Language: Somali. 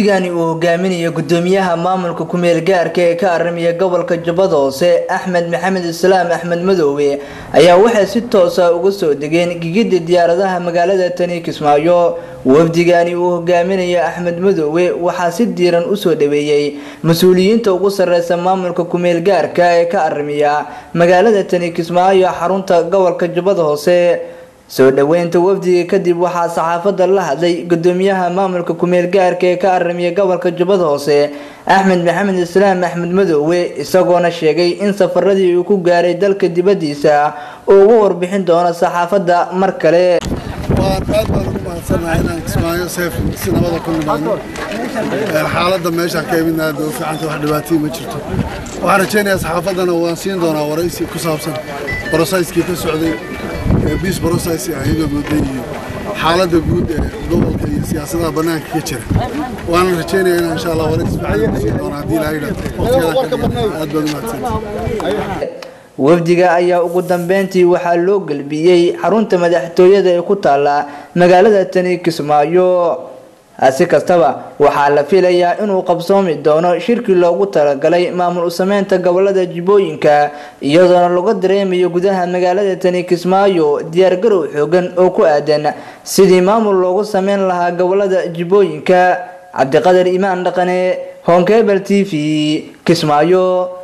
uu hogaaminayo gudoomiyaha maamulka ku meel gaarka ee ka aramiya gobolka Jubbada Hoose Axmed Maxamed Islaam Axmed Madoowe ayaa waxa si toos ah uga soo degeen gigida diyaaradaha magaalada Tani Kismaayo. wafdigani uu hogaaminayo Axmed Madoowe waxa si diiran u soo dhaweeyay mas'uuliyiinta ugu sareysa maamulka ku meel gaarka ee ka aramiya magaalada Tani Kismaayo xarunta gobolka Jubbada Hoose. soo dhaweynta wafdiga kadib waxa saxaafadda la hadlay gudoomiyaha maamulka ku meel gaarka ee ka aramiya gobolka Jubbada Hoose Axmed Maxamed Islaam Axmed Madoowe isagoona sheegay in safaradii uu ku gaaray dalka dibadiisa oo ugu warbixin doono saxaafadda mar kale. xaaladda meesha ka imidna doo fiicanta wax dhibaato ma jirto waxaan rajaynayaa saxaafaddana waan siin doonaa waraysi ku saabsan processkii ka socday bis process ayadoo muday xaaladda guud ee gobolka iyo siyaasadda banaanka ka jira waan rajaynayaa in insha Allah waraysi fiican siin doonaa hadii la yiraahdo wafdiga ayaa ugu dambeyntii waxa loo galbiyay xarunta madaxtooyada ee ku taala magaalada Tani Kismaayo. asi kastaba waxa la filayaa inuu qabsoomi doono shirki loogu talagalay maamul u sameynta gobolada Jubbooyinka iyadoo lagu dareemayo gudaha magaalada Tani Kismaayo diyaar garow xoogan oo ku aadan sidii maamul loogu sameyn lahaa gobolada Jubbooyinka. Cabdiqaadir Imaan Dhaqane, Honkebel TV, Kismaayo.